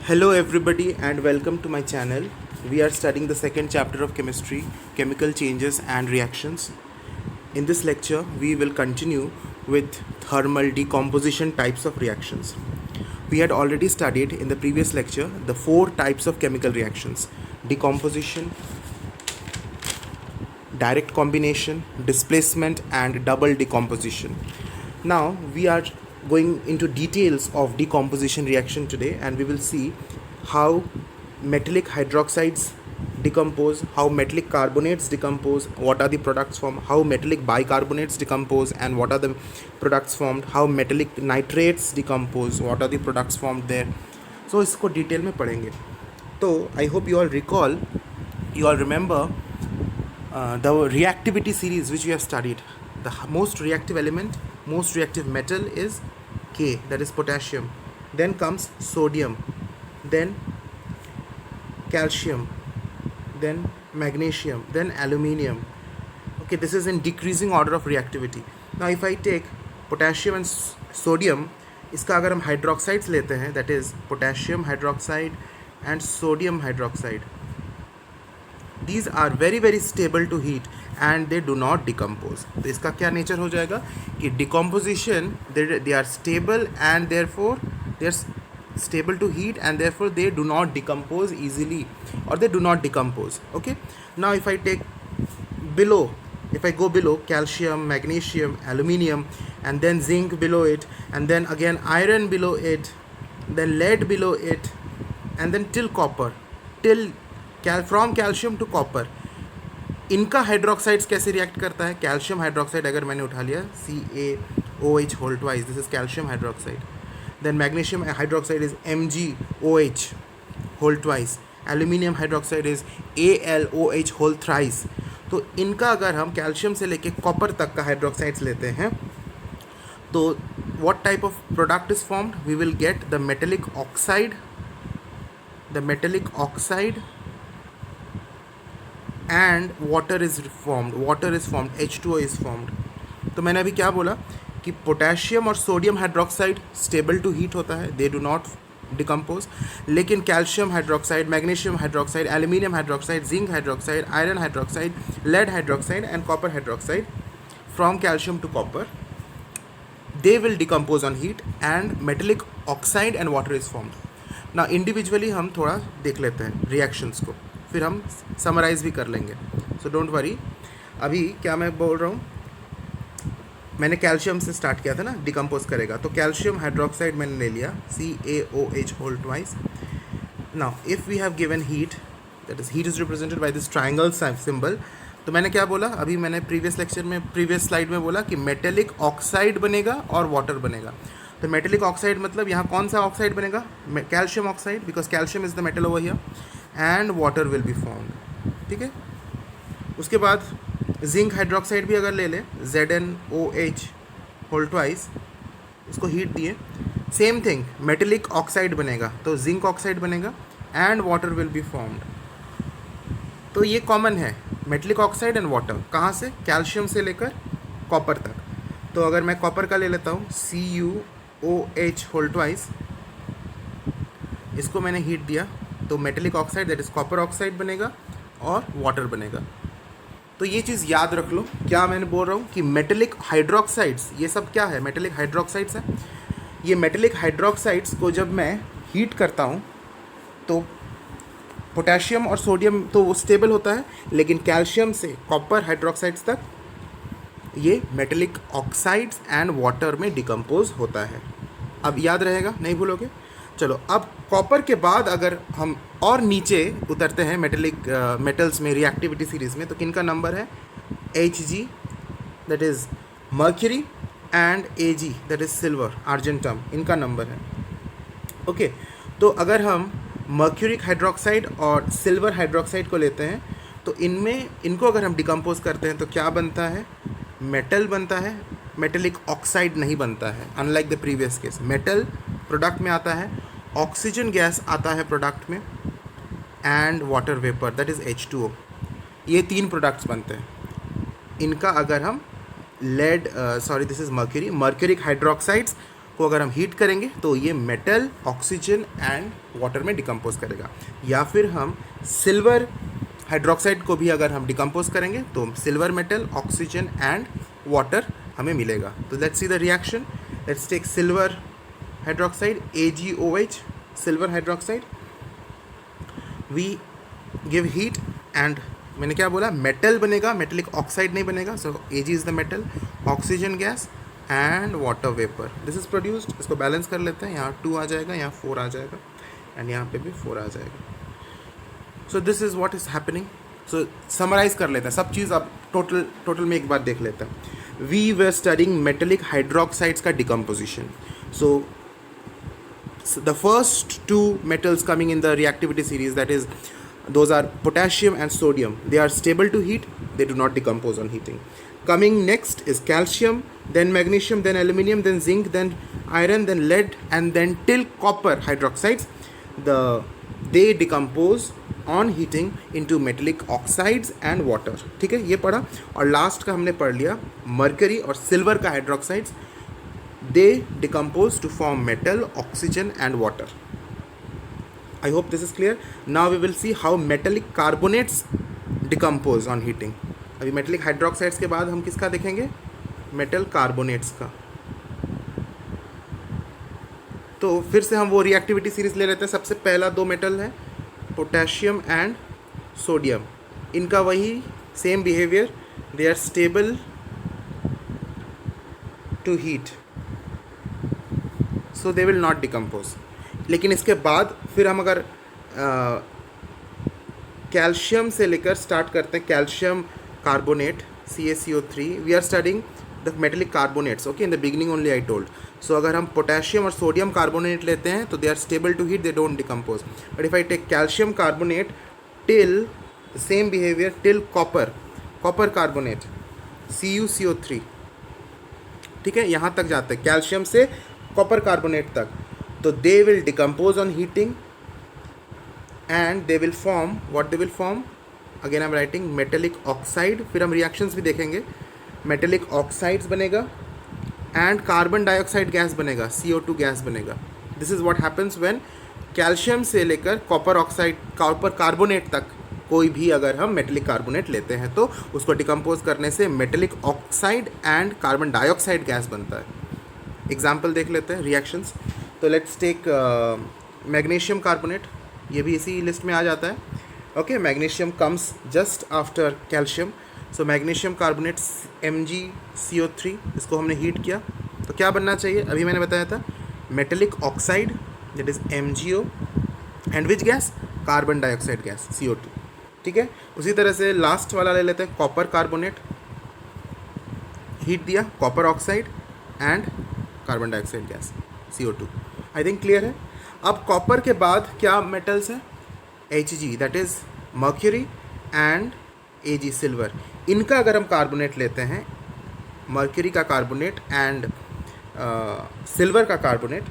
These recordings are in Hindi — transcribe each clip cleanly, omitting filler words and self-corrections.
Hello, everybody, and welcome to my channel. We are studying the second chapter of chemistry, chemical changes and reactions. In this lecture, we will continue with thermal decomposition types of reactions. We had already studied in the previous lecture the four types of chemical reactions: decomposition, direct combination, displacement, and double decomposition. Now we are going into details of decomposition reaction today, and we will see how metallic hydroxides decompose, how metallic carbonates decompose, what are the products formed, how metallic bicarbonates decompose and what are the products formed, how metallic nitrates decompose, what are the products formed there. So इसको डिटेल में पढ़ेंगे. तो I hope you all remember the reactivity series which we have studied. The most reactive element, most reactive metal is K, that is potassium. Then comes sodium, then calcium, then magnesium, then aluminium. Okay, this is in decreasing order of reactivity. Now if I take potassium and sodium, इसका अगर हम हाइड्रोक्साइड्स लेते हैं, that is potassium hydroxide and sodium hydroxide, these are very very stable to heat and they do not decompose. तो इसका क्या नेचर हो जाएगा कि decomposition they are stable and therefore they are stable to heat and therefore they do not decompose easily or they do not decompose. Okay, now if I go below calcium, magnesium, aluminium, and then zinc below it, and then again iron below it, then lead below it, and then till copper, from calcium to copper. इनका हाइड्रोक्साइड्स कैसे रिएक्ट करता है? कैल्शियम हाइड्रोक्साइड अगर मैंने उठा लिया CaOH whole twice, this is calcium hydroxide. Then magnesium hydroxide is MgOH whole twice. Aluminium hydroxide is AlOH whole thrice. तो इनका अगर हम कैल्शियम से लेके कॉपर तक का हाइड्रोक्साइड्स लेते हैं तो what type of product is formed? We will get the metallic oxide, and water is formed, H2O is formed. तो मैंने अभी क्या बोला कि पोटेशियम और sodium hydroxide stable to heat होता है, दे डू नॉट डिकम्पोज. लेकिन calcium hydroxide, magnesium hydroxide, aluminium hydroxide, zinc hydroxide, iron hydroxide, lead hydroxide and copper hydroxide from calcium to copper, they will decompose on heat and metallic oxide and water is formed. ना इंडिविजुअली हम थोड़ा देख लेते हैं रिएक्शंस को, फिर हम समराइज भी कर लेंगे. So don't worry. अभी क्या मैं बोल रहा हूँ, मैंने कैल्शियम से स्टार्ट किया था ना, डिकम्पोज करेगा. तो कैल्शियम हाइड्रोक्साइड मैंने ले लिया CaOH whole twice. Now if we have given heat, that is heat is represented by this triangle symbol. तो मैंने क्या बोला अभी, मैंने प्रीवियस स्लाइड में बोला कि मेटेलिक ऑक्साइड बनेगा और वाटर बनेगा. तो मेटेलिक ऑक्साइड मतलब यहाँ कौन सा ऑक्साइड बनेगा? Calcium oxide, because calcium is the metal over here, and water will be formed. ठीक है. उसके बाद जिंक हाइड्रोक्साइड भी अगर ले ले, ZnOH होल ट्वाइस, उसको हीट दिए, सेम थिंग मेटेलिक ऑक्साइड बनेगा, तो जिंक ऑक्साइड बनेगा and water will be formed. तो ये कॉमन है, मेटेलिक ऑक्साइड एंड वाटर. कहाँ से? कैल्शियम से लेकर कॉपर तक. तो अगर मैं कॉपर का ले लेता हूँ CuOH होल ट्वाइस, इसको मैंने हीट दिया तो metallic oxide that is copper oxide बनेगा और वाटर बनेगा. तो ये चीज़ याद रख लो. क्या मैंने बोल रहा हूँ कि मेटेलिक हाइड्रोक्साइड्स, ये सब क्या है? मेटेलिक हाइड्रोक्साइड्स है. ये मेटेलिक हाइड्रोक्साइड्स को जब मैं हीट करता हूँ तो पोटेशियम और सोडियम तो वो स्टेबल होता है, लेकिन कैल्शियम से कॉपर हाइड्रोक्साइड्स तक ये मेटेलिक ऑक्साइड्स एंड वाटर में डिकम्पोज होता है. अब याद रहेगा, नहीं भूलोगे. चलो, अब कॉपर के बाद अगर हम और नीचे उतरते हैं मेटल्स में रिएक्टिविटी सीरीज़ में, तो किन का नंबर है? Hg that is mercury and Ag that is silver, argentum, इनका नंबर है. ओके. तो अगर हम मर्क्यूरिक हाइड्रोक्साइड और सिल्वर हाइड्रोक्साइड को लेते हैं तो इनको अगर हम डिकम्पोज करते हैं तो क्या बनता है? मेटल बनता है, मेटेलिक ऑक्साइड नहीं बनता है. Unlike the previous case, metal product में आता है, ऑक्सीजन गैस आता है प्रोडक्ट में, and water vapour that is H2O. ये तीन प्रोडक्ट्स बनते हैं. इनका अगर हम दिस इज मर्क्यूरिक हाइड्रोक्साइड्स को अगर हम हीट करेंगे तो ये मेटल ऑक्सीजन एंड वाटर में डिकम्पोज करेगा, या फिर हम सिल्वर हाइड्रोक्साइड को भी अगर हम डिकम्पोज करेंगे तो silver metal oxygen and water हमें मिलेगा। तो let's see the reaction. Let's take silver hydroxide AgOH, silver hydroxide, we give heat and मैंने क्या बोला, मेटल बनेगा, मेटेलिक ऑक्साइड नहीं बनेगा। So Ag is the metal, oxygen gas and water vapour, this is produced. इसको बैलेंस कर लेते हैं, यहाँ 2 आ जाएगा, यहाँ 4 आ जाएगा एंड यहाँ पे भी 4 आ जाएगा। So this is what is happening. So summarise कर लेते हैं सब चीज़, अब टोटल में एक बार देख लेते हैं। We were studying metallic hydroxides का decomposition. So the first two metals coming in the reactivity series, that is those are potassium and sodium, they are stable to heat, they do not decompose on heating. Coming next is calcium, then magnesium, then aluminum, then zinc, then iron, then lead, and then till copper hydroxides, they decompose on heating into metallic oxides and water। ठीक है, ये पढ़ा। और लास्ट का हमने पढ़ लिया मर्करी और सिल्वर का hydroxides, they decompose to form metal, oxygen and water. I hope this is clear. Now we will see how metallic carbonates decompose on heating. अभी metallic hydroxides के बाद हम किसका देखेंगे, metal carbonates का। तो फिर से हम वो रिएक्टिविटी सीरीज ले लेते हैं। सबसे पहला 2 मेटल है पोटेशियम एंड सोडियम, इनका वही same behaviour, they are stable to heat, so they will not decompose. लेकिन इसके बाद फिर हम अगर कैल्शियम से लेकर स्टार्ट करते हैं, calcium carbonate CaCO3, we are studying the metallic carbonates, okay, in the beginning only I told. So अगर हम पोटेशियम और सोडियम कार्बोनेट लेते हैं तो they are stable to heat, they don't decompose. But if I take calcium carbonate till same behaviour till copper carbonate CuCO3, ठीक है, यहाँ तक जाते हैं कैल्शियम से कॉपर कार्बोनेट तक, तो they will decompose on heating and they will form what they will form, again I am writing metallic oxide. फिर हम रिएक्शंस भी देखेंगे, मेटेलिक ऑक्साइड्स बनेगा एंड कार्बन डाइऑक्साइड गैस बनेगा, CO2 गैस बनेगा। This is what happens when calcium से लेकर कॉपर कार्बोनेट तक कोई भी अगर हम मेटेलिक कार्बोनेट लेते हैं तो उसको डिकम्पोज करने से metallic oxide and carbon dioxide gas बनता है। एग्जाम्पल देख लेते हैं रिएक्शंस। तो लेट्स टेक मैग्नीशियम कार्बोनेट, ये भी इसी लिस्ट में आ जाता है, okay. Magnesium comes just after calcium, so magnesium carbonate MgCO3, इसको हमने हीट किया तो क्या बनना चाहिए, अभी मैंने बताया था metallic oxide that is MgO and which gas, carbon dioxide gas CO2, ठीक है। उसी तरह से लास्ट वाला ले लेते हैं कॉपर कार्बोनेट, हीट दिया, copper oxide and carbon dioxide gas CO2। I think clear है। अब कॉपर के बाद क्या मेटल्स हैं, Hg that is mercury and Ag silver. इनका अगर हम कार्बोनेट लेते हैं, मर्क्यूरी का कार्बोनेट एंड सिल्वर का कार्बोनेट,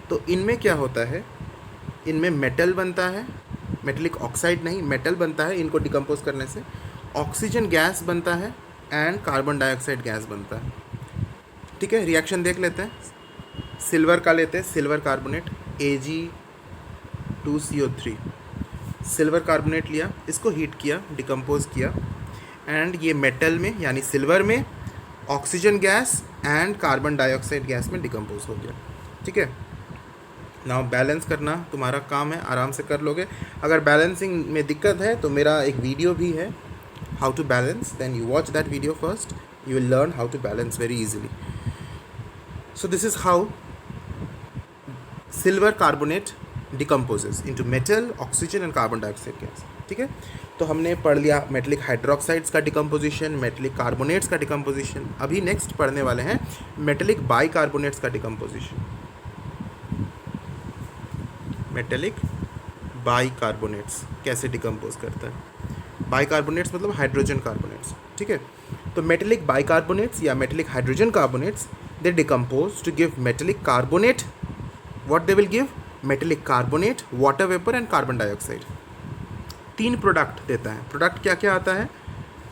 तो इनमें क्या होता है, इनमें मेटल बनता है, मेटेलिक ऑक्साइड नहीं, मेटल बनता है इनको डिकम्पोज करने से, ऑक्सीजन गैस बनता है एंड कार्बन डाइऑक्साइड गैस बनता है, ठीक है। रिएक्शन देख लेते हैं, सिल्वर का लेते हैं, silver carbonate Ag2CO3, silver carbonate लिया, इसको हीट किया, डिकम्पोज किया एंड ये मेटल में यानी सिल्वर में oxygen gas and carbon dioxide gas में डिकम्पोज हो गया, ठीक है। नाउ बैलेंस करना तुम्हारा काम है, आराम से कर लोगे। अगर बैलेंसिंग में दिक्कत है तो मेरा एक वीडियो भी है, how to balance, then you watch that video first, you will learn how to balance very easily. So this is how silver carbonate decomposes into metal, oxygen and carbon dioxide gas, ठीक है। तो हमने पढ़ लिया मेटेलिक हाइड्रोक्साइड्स का डिकम्पोजिशन, मेटेलिक कार्बोनेट्स का डिकम्पोजिशन। अभी नेक्स्ट पढ़ने वाले हैं मेटेलिक बाइकार्बोनेट्स का डिकम्पोजिशन। मेटेलिक बाइकार्बोनेट्स कैसे डिकम्पोज करता है, बाइकार्बोनेट्स मतलब हाइड्रोजन कार्बोनेट्स, ठीक है। तो मेटेलिक बाइकार्बोनेट्स या metallic hydrogen carbonates, they decompose to give metallic carbonate, what they will give, metallic carbonate, water vapour and carbon dioxide. 3 product देता है। प्रोडक्ट क्या क्या आता है,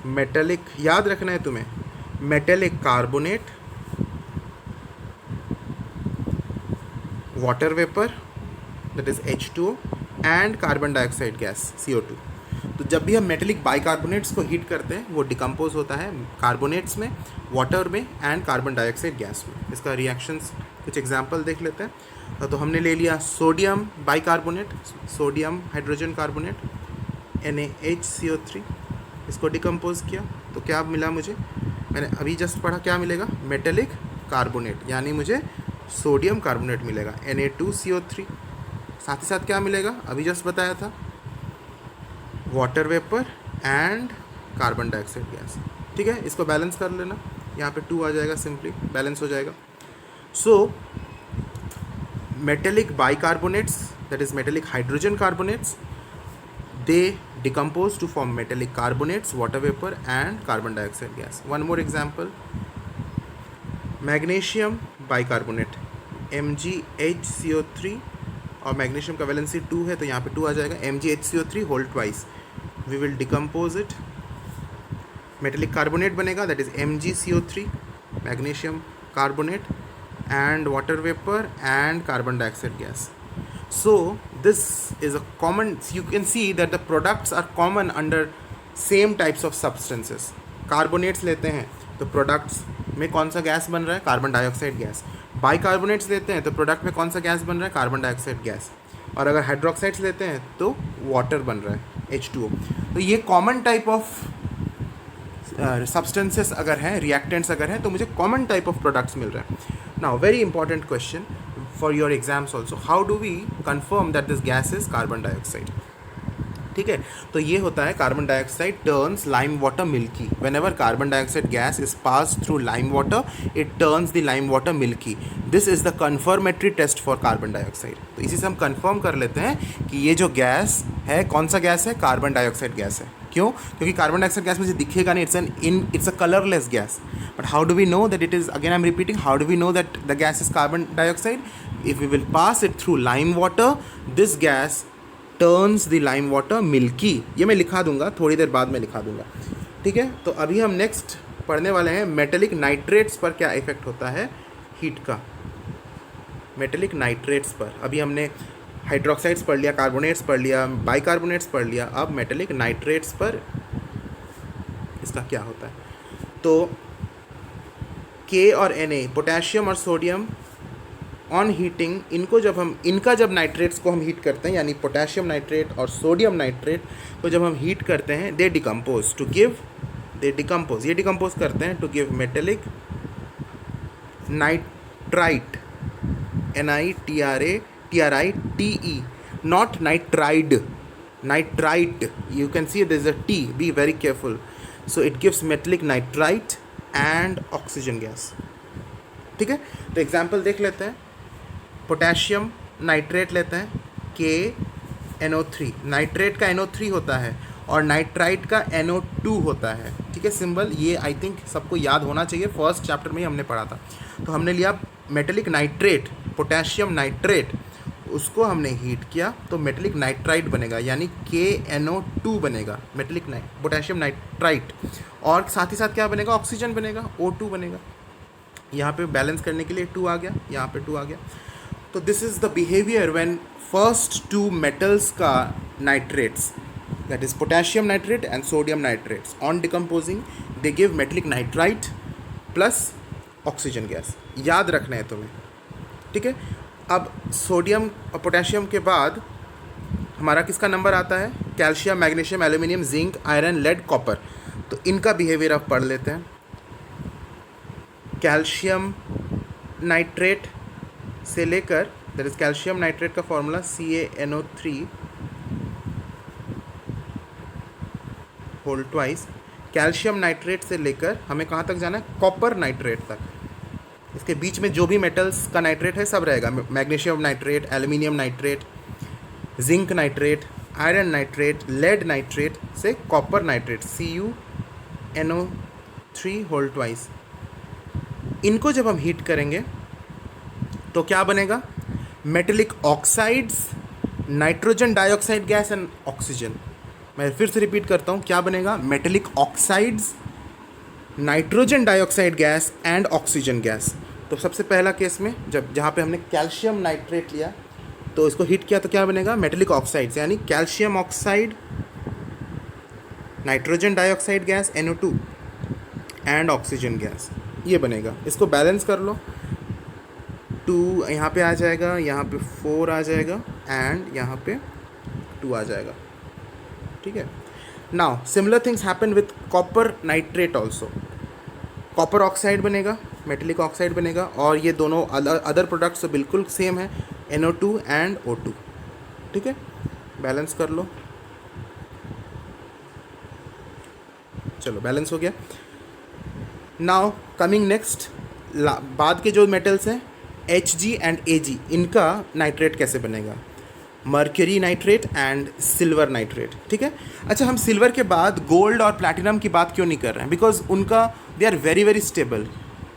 मेटेलिक, याद रखना है तुम्हें, metallic carbonate, water vapor, that is H2O, and carbon dioxide gas CO2। तो जब भी हम मेटेलिक बाइकार्बोनेट्स को हीट करते हैं वो डिकम्पोज होता है कार्बोनेट्स में, वाटर में एंड कार्बन डाइऑक्साइड गैस में। इसका रिएक्शंस कुछ एग्जांपल देख लेते हैं। तो हमने ले लिया sodium bicarbonate, sodium hydrogen carbonate NaHCO3, इसको डिकम्पोज किया तो क्या मिला मुझे, मैंने अभी जस्ट पढ़ा क्या मिलेगा, मेटेलिक कार्बोनेट, यानी मुझे सोडियम कार्बोनेट मिलेगा Na2CO3। साथ ही साथ क्या मिलेगा, अभी जस्ट बताया था, water vapour and carbon dioxide gas. ठीक है, इसको बैलेंस कर लेना, यहाँ पे 2 आ जाएगा, सिंपली बैलेंस हो जाएगा। So metallic bicarbonates, that is metallic hydrogen carbonates, they decompose to form metallic carbonates, water vapor and carbon dioxide gas. One more example, magnesium bicarbonate MgHCO3, और मैग्नीशियम का वैलेंसी 2 है तो यहाँ पे 2 आ जाएगा, MgHCO3 whole twice. We will decompose it, metallic carbonate बनेगा, that is MgCO3, magnesium carbonate and water vapour and carbon dioxide gas. So this is a common, you can see that the products are common under same types of substances. Carbonates लेते हैं तो प्रोडक्ट्स में कौन सा गैस बन रहा है, कार्बन डाइऑक्साइड गैस। बाइकार्बोनेट्स लेते हैं तो प्रोडक्ट में कौन सा गैस बन रहा है, कार्बन डाइऑक्साइड गैस। और अगर हाइड्रोक्साइड्स लेते हैं तो वाटर बन रहा है H2O। तो ये कॉमन टाइप ऑफ सब्सटेंसेस अगर हैं, रिएक्टेंट्स अगर हैं, तो मुझे कॉमन टाइप ऑफ प्रोडक्ट्स मिल रहा है। Now very important question for your exams also, how do we confirm that this gas is carbon dioxide? ठीक है, तो ये होता है carbon dioxide turns lime water milky. Whenever carbon dioxide gas is pass through lime water, it turns the lime water milky. This is the confirmatory test for carbon dioxide. तो इसी से हम कंफर्म कर लेते हैं कि ये जो गैस है, कौन सा गैस है, कार्बन डाइऑक्साइड गैस है। क्यों? क्योंकि कार्बन डाइऑक्साइड गैस मुझे दिखेगा नहीं, it's a colourless gas. But how do we know that it is, again I am repeating, how do we know that the gas is carbon dioxide? If we will pass it through lime water, this gas turns the lime water milky। ये मैं लिखा दूंगा, थोड़ी देर बाद में लिखा दूंगा। ठीक है, तो अभी हम नेक्स्ट पढ़ने वाले हैं मेटेलिक नाइट्रेट्स पर क्या इफेक्ट होता है हीट का। मेटेलिक नाइट्रेट्स पर अभी हमने हाइड्रोक्साइड्स पढ़ लिया, कार्बोनेट्स पढ़ लिया, बाइकार्बोनेट्स पढ़ लिया, अब मेटेलिक नाइट्रेट्स पर इसका क्या होता है। तो K और Na, पोटेशियम और सोडियम, ऑन हीटिंग, इनका जब नाइट्रेट्स को हम हीट करते हैं, यानी पोटेशियम नाइट्रेट और सोडियम नाइट्रेट को जब हम हीट करते हैं, ये डिकम्पोज करते हैं to give metallic nitrite, NITRATE, not nitride, nitrite. You can see there is a T, be very careful. So it gives metallic nitrite and oxygen gas. ठीक है, तो एग्जाम्पल देख लेते हैं। पोटेशियम नाइट्रेट लेते हैं, KNO3, नाइट्रेट का NO3 होता है और नाइट्राइट का NO2 होता है। ठीक है, सिंबल ये आई थिंक सबको याद होना चाहिए, फर्स्ट चैप्टर में ही हमने पढ़ा था। तो हमने लिया मेटेलिक नाइट्रेट, पोटेशियम नाइट्रेट, उसको हमने हीट किया तो मेटेलिक नाइट्राइट बनेगा, यानी KNO2 बनेगा, मेटेलिक पोटेशियम नाइट्राइट। और साथ ही साथ क्या बनेगा, ऑक्सीजन बनेगा, O2 बनेगा। यहाँ पे बैलेंस करने के लिए 2 आ गया, यहाँ पे 2 आ गया। तो this is the behaviour when first 2 metals का nitrates, that is potassium nitrate and sodium nitrates, on decomposing they give metallic nitrite plus oxygen gas. याद रखना है तुम्हें। ठीक है, अब सोडियम और पोटेशियम के बाद हमारा किसका नंबर आता है, calcium, magnesium, aluminium, zinc, iron, lead, copper. तो इनका बिहेवियर अब पढ़ लेते हैं। कैल्शियम नाइट्रेट से लेकर, दैट इज कैल्शियम नाइट्रेट का formula CaNO3 whole twice. Calcium nitrate से लेकर हमें कहाँ तक जाना है, कॉपर नाइट्रेट तक। इसके बीच में जो भी मेटल्स का नाइट्रेट है सब रहेगा, magnesium nitrate, aluminium nitrate, zinc nitrate, iron nitrate, lead nitrate से copper nitrate CuNO3 whole twice. इनको जब हम हीट करेंगे तो क्या बनेगा, metallic oxides, nitrogen dioxide gas and oxygen. मैं फिर से रिपीट करता हूँ, क्या बनेगा, metallic oxides, nitrogen dioxide gas and oxygen gas. तो सबसे पहला केस में जहाँ पे हमने कैल्शियम नाइट्रेट लिया तो इसको हीट किया तो क्या बनेगा, मेटेलिक ऑक्साइड्स, यानी calcium oxide, nitrogen dioxide gas NO2 and oxygen gas, ये बनेगा। इसको बैलेंस कर लो, 2 यहाँ पे आ जाएगा, यहाँ पे 4 आ जाएगा एंड यहाँ पे 2 आ जाएगा, ठीक है। Now similar things happen with copper nitrate also. Copper oxide बनेगा, मेटेलिक ऑक्साइड बनेगा, और ये दोनों अदर प्रोडक्ट्स तो बिल्कुल सेम है, NO2 एंड O2, ठीक है। बैलेंस कर लो, चलो बैलेंस हो गया। नाउ कमिंग नेक्स्ट, बाद के जो मेटल्स हैं Hg एंड Ag, इनका नाइट्रेट कैसे बनेगा, mercury nitrate and silver nitrate, ठीक है। अच्छा, हम सिल्वर के बाद गोल्ड और प्लैटिनम की बात क्यों नहीं कर रहे हैं, बिकॉज उनका they are very very stable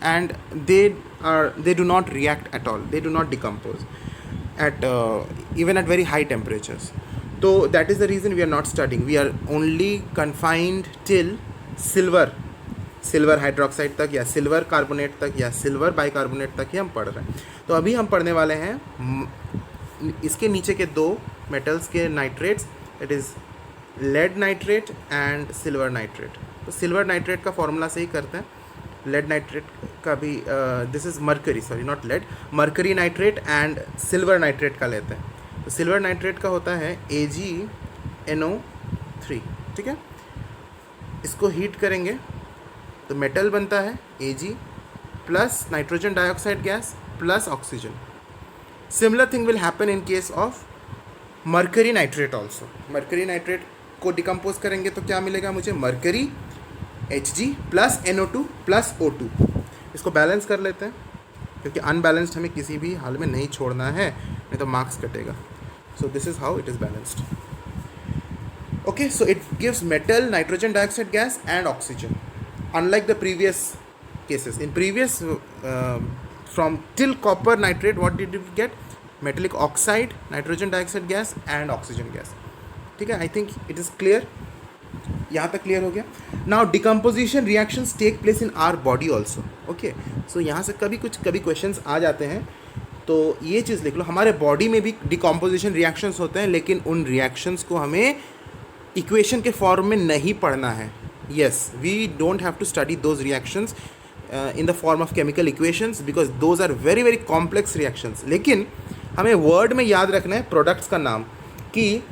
and they do not react at all, they do not decompose at even at very high temperatures. So that is the reason we are not studying. We are only confined till silver hydroxide तक या सिल्वर कार्बोनेट तक या सिल्वर बाइकार्बोनेट तक ही हम पढ़ रहे हैं। तो अभी हम पढ़ने वाले हैं इसके नीचे के 2 मेटल्स के nitrates, it is lead nitrate and silver nitrate. तो सिल्वर नाइट्रेट का फॉर्मूला से ही करते हैं, लेड नाइट्रेट का भी this is mercury, sorry not lead, mercury nitrate and silver nitrate का लेते हैं। तो सिल्वर नाइट्रेट का होता है AgNO3, ठीक है। इसको हीट करेंगे तो मेटल बनता है Ag plus nitrogen dioxide gas plus oxygen. Similar thing will happen in case of mercury nitrate also. Mercury nitrate को डिकम्पोज करेंगे तो क्या मिलेगा मुझे, mercury Hg plus NO2 plus O2। इसको बैलेंस कर लेते हैं क्योंकि अनबैलेंस्ड हमें किसी भी हाल में नहीं छोड़ना है, नहीं तो मार्क्स कटेगा। So this is how it is balanced. Okay, so it gives metal, nitrogen dioxide gas and oxygen, unlike the previous cases. In previous from till copper nitrate what did we get, metallic oxide, nitrogen dioxide gas and oxygen gas, ठीक है। I think it is clear, यहाँ तक क्लियर हो गया। Now decomposition reactions take place in our body also, okay. So यहाँ से कभी क्वेश्चंस आ जाते हैं, तो ये चीज़ लिख लो, हमारे बॉडी में भी डिकम्पोजिशन रिएक्शंस होते हैं, लेकिन उन रिएक्शंस को हमें इक्वेशन के फॉर्म में नहीं पढ़ना है। Yes, we don't have to study those reactions in the form of chemical equations because those are very very complex reactions. लेकिन हमें वर्ड में याद रखना है प्रोडक्ट्स का नाम, कि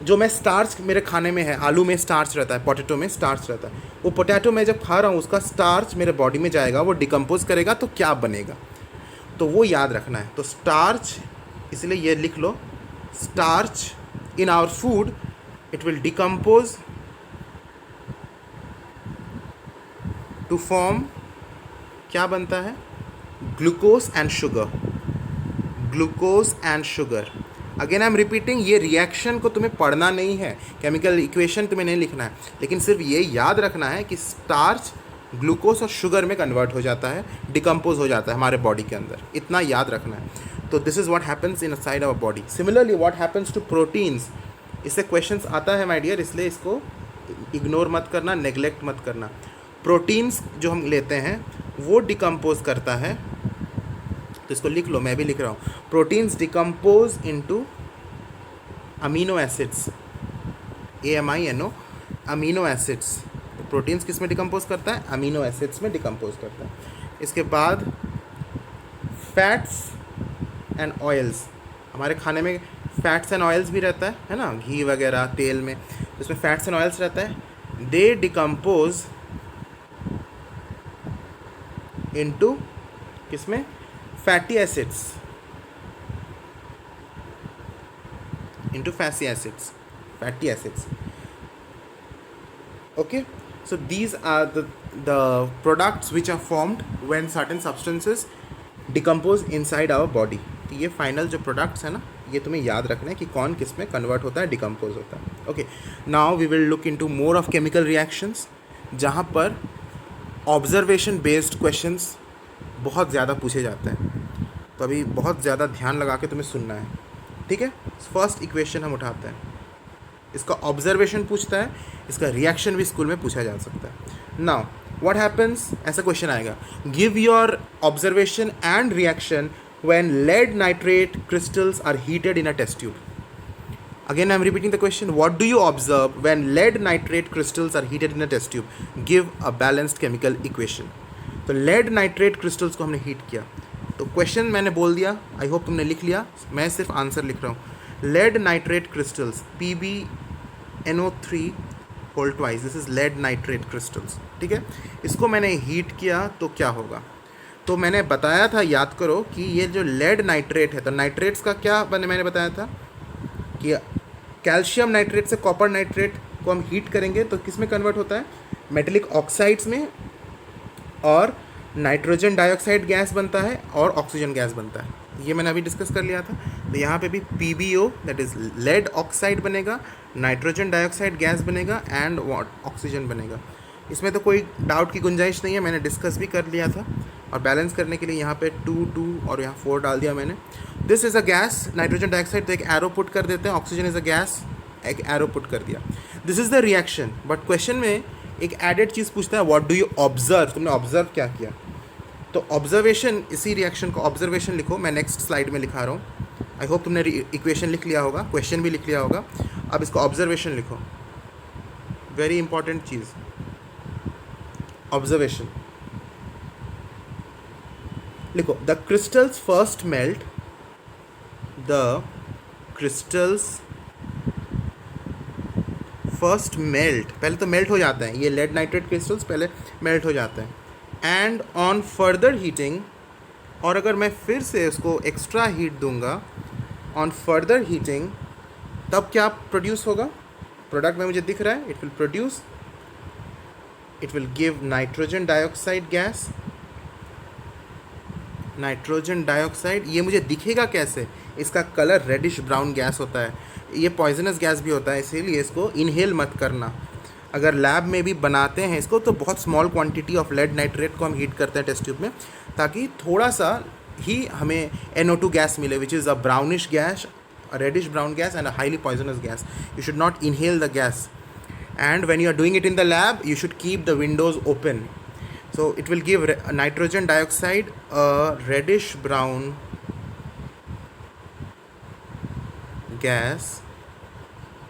जो मैं स्टार्च मेरे खाने में है, आलू में स्टार्च रहता है, पोटैटो में स्टार्च रहता है, वो पोटैटो मैं जब खा रहा हूँ उसका स्टार्च मेरे बॉडी में जाएगा, वो डिकम्पोज करेगा तो क्या बनेगा, तो वो याद रखना है। तो स्टार्च, इसलिए ये लिख लो, starch in our food it will decompose to form, क्या बनता है, glucose and sugar, glucose and sugar. Again I am repeating, ये रिएक्शन को तुम्हें पढ़ना नहीं है, केमिकल इक्वेशन तुम्हें नहीं लिखना है, लेकिन सिर्फ ये याद रखना है कि स्टार्च ग्लूकोज और शुगर में कन्वर्ट हो जाता है, डिकम्पोज हो जाता है हमारे बॉडी के अंदर, इतना याद रखना है। तो this is what happens inside our body. Similarly what happens to proteins, इससे क्वेश्चंस आता है माय डियर, इसलिए इसको इग्नोर मत करना, नेग्लेक्ट मत करना। प्रोटीन्स जो हम लेते हैं वो डिकम्पोज करता है, तो इसको लिख लो, मैं भी लिख रहा हूँ, proteins decompose into amino acids, AMINO, amino acids. तो प्रोटीन्स किस में डिकम्पोज करता है, अमीनो एसिड्स में डिकम्पोज करता है। इसके बाद फैट्स एंड ऑयल्स, हमारे खाने में फैट्स एंड ऑयल्स भी रहता है ना, घी वगैरह तेल में, उसमें फैट्स एंड ऑयल्स रहता है, दे डिकम्पोज इनटू किसमें, fatty acids, into fatty acids, okay. So these are the products which are formed when certain substances decompose inside our body. तो ये फाइनल जो प्रोडक्ट्स है ना, ये तुम्हें याद रखना है कि कौन किस में कन्वर्ट होता है, डिकम्पोज होता है, okay. Now we will look into more of chemical reactions, जहाँ पर ऑब्जर्वेशन बेस्ड क्वेश्चंस बहुत ज़्यादा पूछे जाते हैं, तो अभी बहुत ज़्यादा ध्यान लगा के तुम्हें सुनना है, ठीक है। फर्स्ट इक्वेशन हम उठाते हैं, इसका ऑब्जर्वेशन पूछता है, इसका रिएक्शन भी स्कूल में पूछा जा सकता है। नाउ व्हाट हैपन्स, ऐसा क्वेश्चन आएगा, give your observation and reaction when lead nitrate crystals are heated in a test tube. Again, I am repeating the question. What do you observe when lead nitrate crystals are heated in a test tube? Give a balanced chemical equation. तो lead nitrate crystals को हमने हीट किया, तो क्वेश्चन मैंने बोल दिया, आई होप तुमने लिख लिया, मैं सिर्फ आंसर लिख रहा हूँ. lead nitrate crystals PbNO3 whole twice, this is lead nitrate crystals. ठीक है, इसको मैंने हीट किया तो क्या होगा. तो मैंने बताया था, याद करो कि ये जो lead nitrate है, तो नाइट्रेट्स का क्या मैंने बताया था कि कैल्शियम नाइट्रेट से कॉपर नाइट्रेट को हम हीट करेंगे तो किस में कन्वर्ट होता है, मेटेलिक ऑक्साइड्स में, और नाइट्रोजन डाइऑक्साइड गैस बनता है और ऑक्सीजन गैस बनता है. ये मैंने अभी डिस्कस कर लिया था. तो यहाँ पे भी PbO that is lead oxide बनेगा, नाइट्रोजन डाइऑक्साइड गैस बनेगा एंड ऑक्सीजन बनेगा. इसमें तो कोई डाउट की गुंजाइश नहीं है, मैंने डिस्कस भी कर लिया था. और बैलेंस करने के लिए यहाँ पे 2 और यहाँ 4 डाल दिया मैंने. This is a gas, nitrogen dioxide, तो एक एरो पुट कर देते हैं. ऑक्सीजन इज़ अ गैस, एक एरो पुट कर दिया. This is the reaction. But question में एक एडेड चीज़ पूछता है, व्हाट डू यू ऑब्जर्व, तुमने ऑब्जर्व क्या किया. तो ऑब्जर्वेशन, इसी रिएक्शन को ऑब्जर्वेशन लिखो. मैं नेक्स्ट स्लाइड में लिखा रहा हूँ. आई होप तुमने इक्वेशन लिख लिया होगा, क्वेश्चन भी लिख लिया होगा. अब इसको ऑब्जर्वेशन लिखो, वेरी इंपॉर्टेंट चीज़, ऑब्जर्वेशन लिखो. The crystals first melt, the crystals first melt, पहले तो मेल्ट हो जाते हैं, ये लेड नाइट्रेट क्रिस्टल्स पहले मेल्ट हो जाते हैं. एंड ऑन फर्दर हीटिंग, और अगर मैं फिर से उसको एक्स्ट्रा हीट दूंगा ऑन फर्दर हीटिंग, तब क्या प्रोड्यूस होगा. प्रोडक्ट में मुझे दिख रहा है, it will give nitrogen dioxide gas. Nitrogen dioxide, ये मुझे दिखेगा कैसे, इसका कलर रेडिश ब्राउन गैस होता है. ये पॉइजनस गैस भी होता है, इसीलिए इसको इनहेल मत करना. अगर लैब में भी बनाते हैं इसको तो बहुत small quantity of lead nitrate को हम हीट करते हैं टेस्ट ट्यूब में, ताकि थोड़ा सा ही हमें NO2 गैस मिले, which is a brownish gas, a reddish brown gas and a highly poisonous gas. You should not inhale the gas, and when you are doing it in the lab you should keep the windows open. So it will give nitrogen dioxide a reddish brown gas,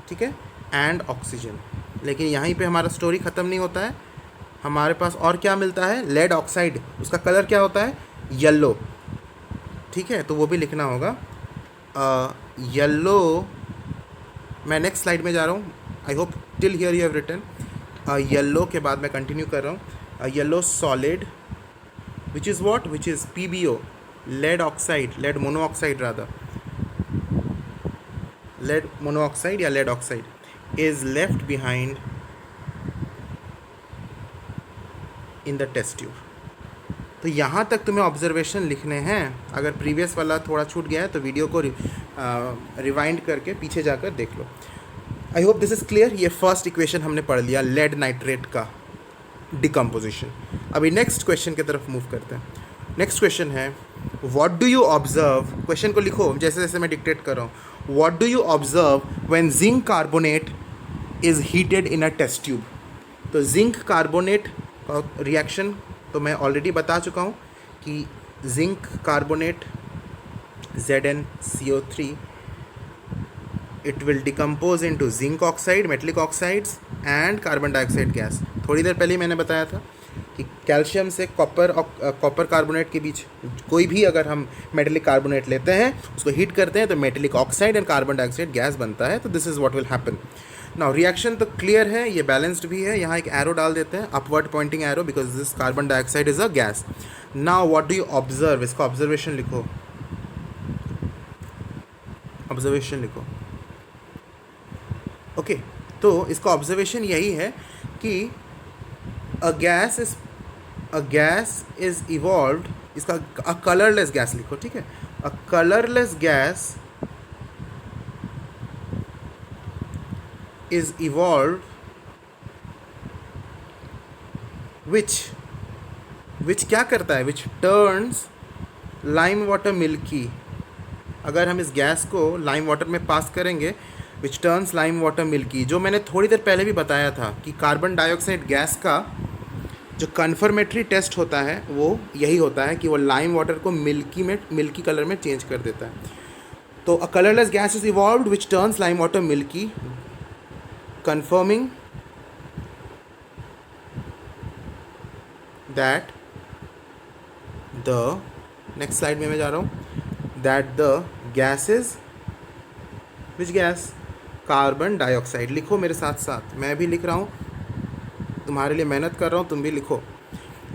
ठीक है, एंड ऑक्सीजन. लेकिन यहीं पे हमारा स्टोरी ख़त्म नहीं होता है. हमारे पास और क्या मिलता है, लेड ऑक्साइड, उसका कलर क्या होता है, येलो. ठीक है, तो वो भी लिखना होगा. येलो, मैं नेक्स्ट स्लाइड में जा रहा हूँ. I hope till here you have written. Yellow के बाद मैं कंटिन्यू कर रहा हूँ. Yellow solid which is what, which is PbO, lead oxide, lead monoxide rather, lead monoxide या lead oxide is left behind in the test tube. तो यहाँ तक तुम्हें ऑब्जर्वेशन लिखने हैं. अगर प्रीवियस वाला थोड़ा छूट गया है तो वीडियो को रिवाइंड करके पीछे जाकर देख लो. I hope this is clear. ये फर्स्ट इक्वेशन हमने पढ़ लिया, लेड नाइट्रेट का डिकम्पोजिशन. अभी नेक्स्ट क्वेश्चन की तरफ मूव करते हैं. नेक्स्ट क्वेश्चन है, what do you observe. Question को लिखो जैसे जैसे मैं डिक्टेट कर रहा हूँ. What do you observe when zinc carbonate is heated in a test tube? तो zinc carbonate का रिएक्शन तो मैं ऑलरेडी बता चुका हूँ कि zinc carbonate ZnCO3, it will decompose into zinc oxide, metallic oxides and carbon dioxide gas. थोड़ी देर पहले मैंने बताया था कि कैल्शियम से कॉपर कार्बोनेट के बीच कोई भी अगर हम मेटेलिक कार्बोनेट लेते हैं, उसको हीट करते हैं तो metallic oxide and carbon dioxide gas बनता है. तो this is what will happen. Now reaction तो क्लियर है, ये बैलेंस्ड भी है. यहाँ एक एरो डाल देते हैं, upward pointing arrow, because this carbon dioxide is a gas. Now what do you observe, इसका ऑब्जर्वेशन लिखो. ऑब्जर्वेशन लिखो. ओके, तो इसका ऑब्जर्वेशन यही है कि a gas is evolved. इसका a colorless gas लिखो, ठीक है. a colorless gas is evolved which क्या करता है, which turns lime water milky. अगर हम इस गैस को लाइम वाटर में पास करेंगे, which turns lime water milky, जो मैंने थोड़ी देर पहले भी बताया था कि कार्बन डाइऑक्साइड गैस का जो कन्फर्मेटरी टेस्ट होता है वो यही होता है कि वो लाइम वाटर को मिल्की कलर में चेंज कर देता है. तो अ colourless gas is evolved which turns lime water milky, confirming that the, next slide में मैं जा रहा हूँ, that the gas is, which gas, carbon dioxide. लिखो मेरे साथ साथ, मैं भी लिख रहा हूँ, तुम्हारे लिए मेहनत कर रहा हूँ, तुम भी लिखो.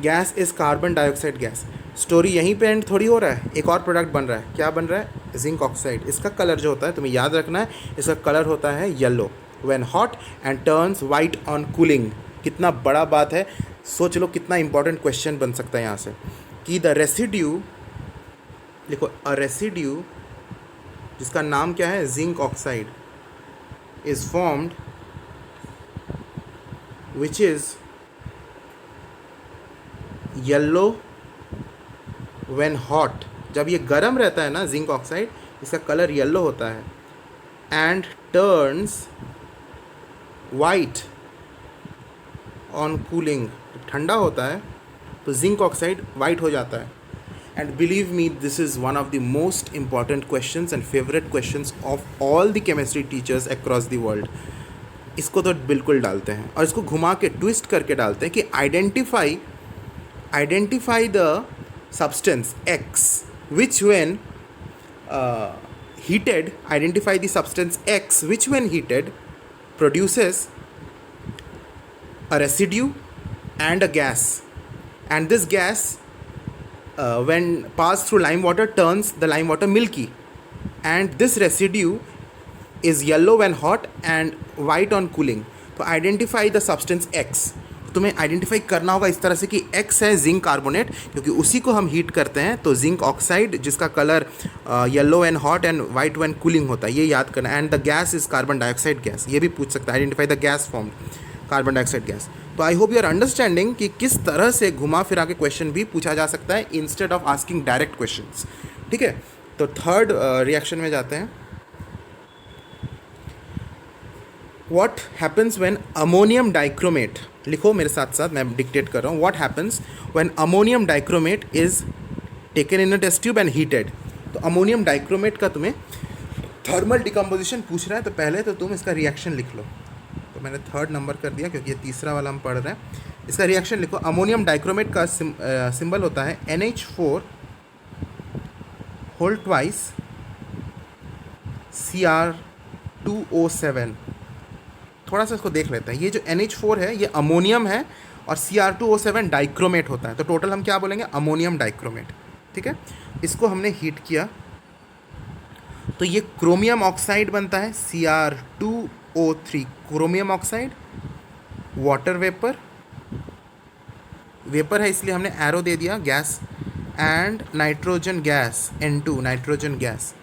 Gas is carbon dioxide gas. Story यहीं पे एंड थोड़ी हो रहा है, एक और प्रोडक्ट बन रहा है. क्या बन रहा है? Zinc oxide. इसका कलर जो होता है तुम्हें याद रखना है, इसका कलर होता है yellow when hot and turns white on cooling. कितना बड़ा बात है, सोच लो कितना इंपॉर्टेंट क्वेश्चन बन सकता है यहाँ से. कि द रेसिड्यू, लिखो अ रेसिड्यू जिसका नाम क्या है, zinc oxide, is formed which is yellow when hot. जब ये गर्म रहता है ना जिंक ऑक्साइड, इसका कलर येलो होता है. And turns white on cooling. जब ठंडा होता है तो जिंक ऑक्साइड वाइट हो जाता है. And believe me, this is one of the most important questions and favourite questions of all the chemistry teachers across the world. इसको तो बिल्कुल डालते हैं और इसको घुमा के ट्विस्ट करके डालते हैं कि identify the substance X which when heated, identify the substance X which when heated produces a residue and a gas, and this gas when passed through lime water turns the lime water milky, and this residue is yellow when hot and white on cooling. तो identify the substance X. तुम्हें आइडेंटिफाई करना होगा इस तरह से कि X है जिंक कार्बोनेट, क्योंकि उसी को हम हीट करते हैं तो जिंक ऑक्साइड जिसका colour yellow and hot and white when cooling होता है, ये याद करना. And the gas is carbon dioxide gas. ये भी पूछ सकता है, identify the gas form carbon dioxide gas. तो I hope you are understanding कि किस तरह से घुमा फिरा के क्वेश्चन भी पूछा जा सकता है instead of asking direct questions. ठीक है, तो थर्ड रिएक्शन में जाते हैं. What happens when ammonium dichromate, लिखो मेरे साथ साथ, मैं डिक्टेट कर रहा हूँ. What happens when ammonium dichromate is taken in a test tube and heated. तो अमोनियम डाइक्रोमेट का तुम्हें थर्मल डिकम्पोजिशन पूछ रहा है, तो पहले तो तुम इसका रिएक्शन लिख लो. तो मैंने थर्ड नंबर कर दिया क्योंकि ये तीसरा वाला हम पढ़ रहे हैं. इसका रिएक्शन लिखो. अमोनियम डाइक्रोमेट का सिंबल होता है NH4 होल ट्वाइस Cr2O7. थोड़ा सा इसको देख लेते हैं. ये जो NH4 है ये अमोनियम है और Cr2O7 डाइक्रोमेट होता है, तो टोटल हम क्या बोलेंगे, अमोनियम डाइक्रोमेट. ठीक है, इसको हमने हीट किया तो ये क्रोमियम ऑक्साइड बनता है Cr2O3, chromium oxide. Water vapour, vapour है इसलिए हमने एरो दे दिया, gas. And nitrogen gas N2, nitrogen gas.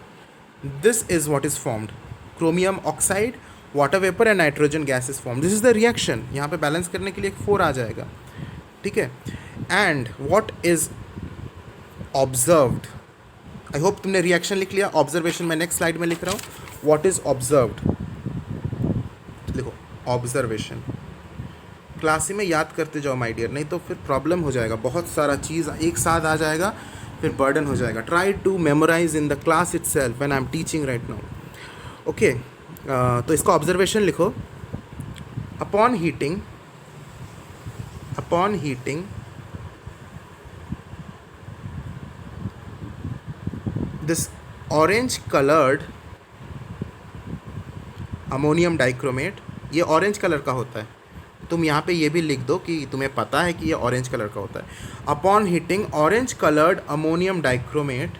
This is what is formed. Chromium oxide, water vapour and nitrogen gas is form. This is the reaction. यहाँ पे बैलेंस करने के लिए एक 4 आ जाएगा. ठीक है, and what is observed. I hope तुमने रिएक्शन लिख लिया. ऑब्जर्वेशन मैं नेक्स्ट स्लाइड में लिख रहा हूँ. व्हाट इज ऑब्जर्व्ड, लिखो ऑब्जर्वेशन. क्लास में याद करते जाओ माय डियर, नहीं तो फिर प्रॉब्लम हो जाएगा, बहुत सारा चीज़ एक साथ आ जाएगा, फिर बर्डन हो जाएगा. Try to memorise in the class itself when I am teaching right now. Okay, तो इसका ऑब्जर्वेशन लिखो. Upon heating this orange coloured ammonium dichromate, ये ऑरेंज कलर का होता है. तुम यहाँ पे ये भी लिख दो कि तुम्हें पता है कि ये ऑरेंज कलर का होता है. Upon heating orange coloured ammonium dichromate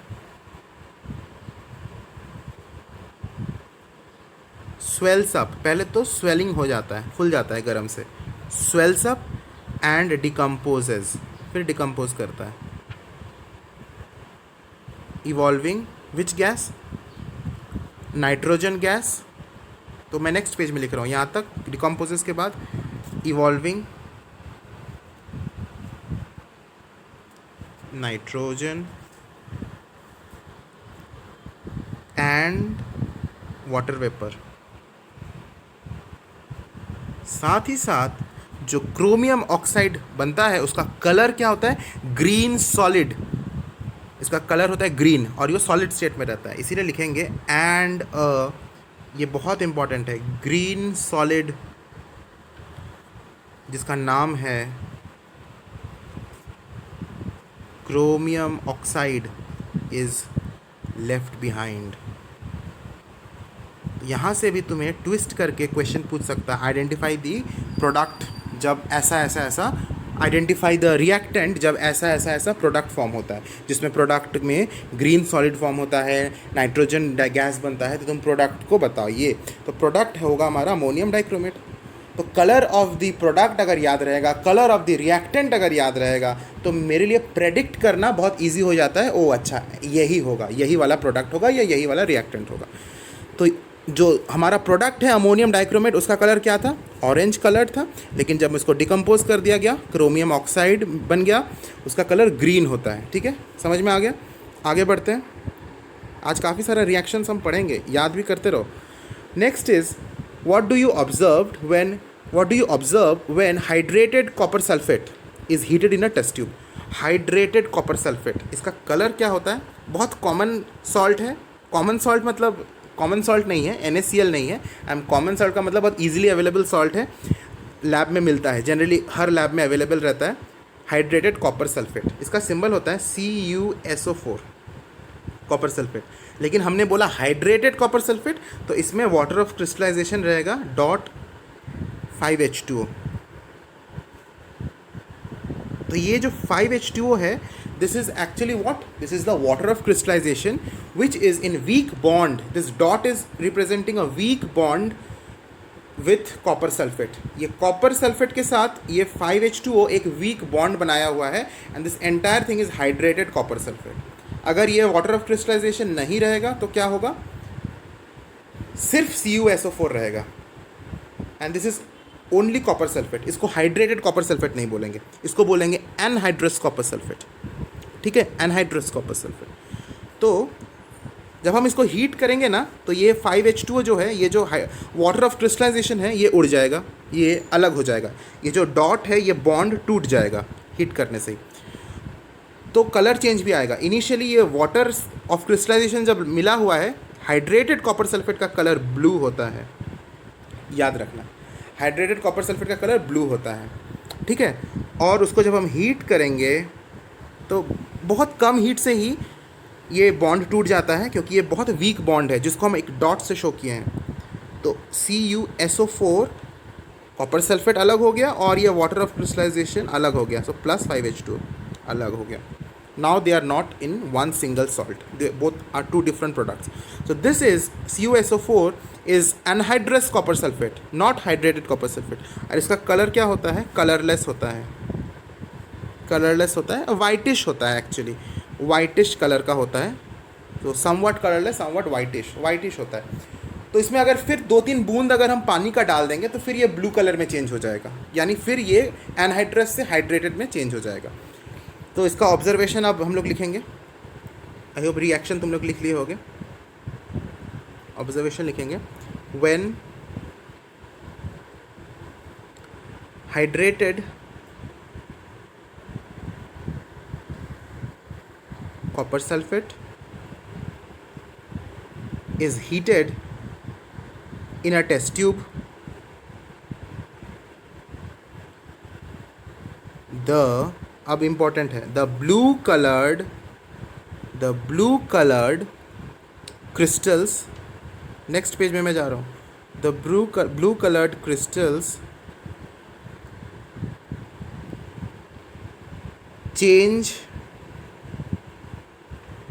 swells up. पहले तो स्वेलिंग हो जाता है, फुल जाता है गर्म से. स्वेल्स अप एंड डिकम्पोजेज, फिर डिकम्पोज करता है. Evolving which gas, nitrogen gas. तो मैं नेक्स्ट पेज में लिख रहा हूँ, यहाँ तक डिकम्पोजेज के बाद evolving nitrogen and water vapour. साथ ही साथ जो क्रोमियम ऑक्साइड बनता है उसका कलर क्या होता है, ग्रीन सॉलिड। इसका कलर होता है ग्रीन और ये सॉलिड स्टेट में रहता है, इसीलिए लिखेंगे एंड ये बहुत इंपॉर्टेंट है, ग्रीन सॉलिड जिसका नाम है chromium oxide is left behind. यहाँ से भी तुम्हें ट्विस्ट करके क्वेश्चन पूछ सकता है, आइडेंटिफाई दी प्रोडक्ट जब ऐसा ऐसा ऐसा, आइडेंटिफाई द रिएक्टेंट जब ऐसा ऐसा ऐसा प्रोडक्ट फॉर्म होता है, जिसमें प्रोडक्ट में ग्रीन सॉलिड फॉर्म होता है, नाइट्रोजन गैस बनता है, तो तुम प्रोडक्ट को बताओ। ये तो प्रोडक्ट होगा हमारा अमोनियम डाइक्रोमेट। तो कलर ऑफ द प्रोडक्ट अगर याद रहेगा, कलर ऑफ द रिएक्टेंट अगर याद रहेगा, तो मेरे लिए प्रेडिक्ट करना बहुत ईजी हो जाता है। ओ अच्छा, यही होगा, यही वाला प्रोडक्ट होगा या यही वाला रिएक्टेंट होगा। तो जो हमारा प्रोडक्ट है अमोनियम डाइक्रोमेट, उसका कलर क्या था, ऑरेंज कलर था, लेकिन जब इसको डिकम्पोज कर दिया गया क्रोमियम ऑक्साइड बन गया, उसका कलर ग्रीन होता है। ठीक है, समझ में आ गया। आगे बढ़ते हैं, आज काफ़ी सारा रिएक्शंस हम पढ़ेंगे, याद भी करते रहो। Next is what do you observe when hydrated copper sulphate is heated in a test tube. Hydrated copper sulphate, इसका कलर क्या होता है, बहुत कॉमन सॉल्ट है। कॉमन सॉल्ट मतलब कॉमन सॉल्ट नहीं है, NaCl नहीं है। कॉमन सॉल्ट का मतलब बहुत ईजिली अवेलेबल सॉल्ट है, लैब में मिलता है, जनरली हर लैब में अवेलेबल रहता है। हाइड्रेटेड कॉपर सल्फेट, इसका सिंबल होता है CuSO4, कॉपर सल्फेट। लेकिन हमने बोला हाइड्रेटेड कॉपर सल्फेट, तो इसमें वाटर ऑफ क्रिस्टलाइजेशन रहेगा .5H2O। तो ये जो 5H2O है, this is actually what? This is the water of crystallization which is in weak bond. This dot is representing a weak bond with copper sulfate. ये copper sulfate के साथ ये 5H2O एक weak bond बनाया हुआ है and this entire thing is hydrated copper sulfate. अगर ये water of crystallization नहीं रहेगा तो क्या होगा, सिर्फ CuSO4 रहेगा and this is only copper sulphate. इसको हाइड्रेटेड कॉपर सल्फेट नहीं बोलेंगे, इसको बोलेंगे एनहाइड्रस कॉपर सल्फेट। ठीक है, एनहाइड्रस कॉपर सल्फेट। तो जब हम इसको हीट करेंगे ना, तो ये 5H2O जो है, ये जो वाटर ऑफ क्रिस्टलाइजेशन है, ये उड़ जाएगा, ये अलग हो जाएगा। ये जो डॉट है, ये बॉन्ड टूट जाएगा हीट करने से ही, तो कलर चेंज भी आएगा। इनिशियली ये वाटर ऑफ क्रिस्टलाइजेशन जब मिला हुआ है, हाइड्रेटेड कॉपर सल्फेट का कलर ब्लू होता है, याद रखना, हाइड्रेटेड कॉपर सल्फेट का कलर ब्लू होता है। ठीक है, और उसको जब हम हीट करेंगे तो बहुत कम हीट से ही ये बॉन्ड टूट जाता है, क्योंकि ये बहुत वीक बॉन्ड है जिसको हम एक डॉट से शो किए हैं। तो CuSO4 कॉपर सल्फेट अलग हो गया और ये वाटर ऑफ क्रिस्टलाइजेशन अलग हो गया, सो प्लस 5H2 अलग हो गया। Now they are not in one single salt, they both are two different products. So this is CuSO4 is anhydrous copper sulfate, not hydrated copper sulfate. और इसका कलर क्या होता है, कलरलेस होता है, कलरलेस होता है, वाइटिश होता है, एक्चुअली वाइटिश कलर का होता है। तो समवट कलरलेस, समवट वाइटिश होता है। तो इसमें अगर फिर 2-3 बूंद अगर हम पानी का डाल देंगे तो फिर ये ब्लू कलर में चेंज हो जाएगा, यानी फिर ये एनहाइड्रस से हाइड्रेटेड में चेंज हो जाएगा। तो इसका ऑब्जर्वेशन अब हम लोग लिखेंगे, आई होप रिएक्शन तुम लोग लिख लिए होगे। ऑब्जर्वेशन लिखेंगे, when hydrated copper sulfate is heated in a test tube, अब important है, the blue colored crystals, next page में मैं जा रहा हूँ, the blue colored crystals change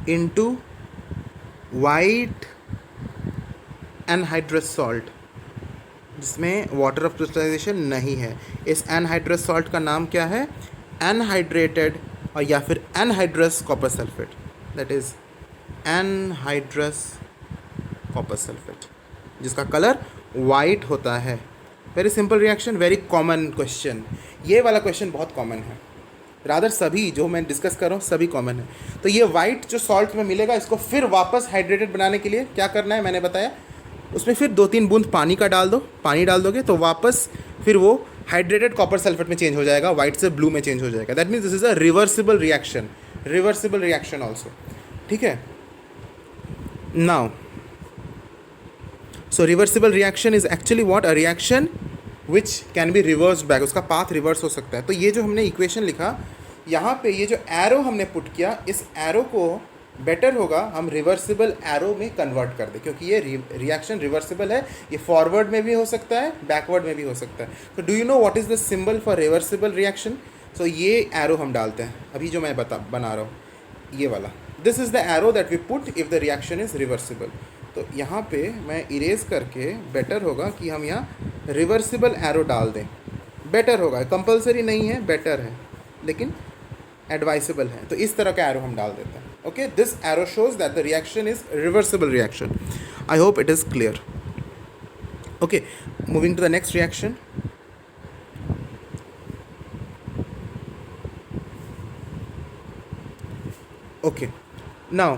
into white anhydrous salt, जिसमें वाटर ऑफ क्रिस्टलाइजेशन नहीं है। इस एनहाइड्रस सॉल्ट का नाम क्या है, एनहाइड्रेटेड और या फिर anhydrous copper sulphate, that is anhydrous copper sulphate, जिसका कलर वाइट होता है। Very simple reaction, very common question. ये वाला क्वेश्चन बहुत कॉमन है, रादर सभी जो मैं डिस्कस कर रहा हूँ सभी कॉमन है। तो ये वाइट जो सॉल्ट में मिलेगा, इसको फिर वापस हाइड्रेटेड बनाने के लिए क्या करना है मैंने बताया, उसमें फिर 2-3 बूंद पानी का डाल दो, पानी डाल दोगे तो वापस फिर वो हाइड्रेटेड कॉपर सल्फेट में चेंज हो जाएगा, वाइट से ब्लू में चेंज हो जाएगा. That means this is a reversible reaction also. ठीक है. Now so reversible reaction is actually what, a reaction which can be reversed back. उसका पाथ रिवर्स हो सकता है. तो ये जो हमने इक्वेशन लिखा यहाँ पे, ये जो एरो हमने पुट किया, इस एरो को बेटर होगा हम रिवर्सिबल एरो में कन्वर्ट कर दें, क्योंकि ये रिएक्शन रिवर्सिबल है. ये फॉरवर्ड में भी हो सकता है, बैकवर्ड में भी हो सकता है. तो do you know what is the symbol for reversible reaction? So ये एरो हम डालते हैं अभी जो मैं बना रहा हूँ, ये वाला. This is the arrow that we put if the reaction is reversible. तो यहाँ पे मैं इरेज करके, बेटर होगा कि हम यहाँ रिवर्सिबल एरो डाल दें. बेटर होगा, कंपलसरी नहीं है, बेटर है, लेकिन एडवाइसेबल है. तो इस तरह का एरो हम डाल देते हैं. Okay, this arrow shows that the reaction is reversible reaction. I hope it is clear. Okay, moving to the next reaction. Okay, now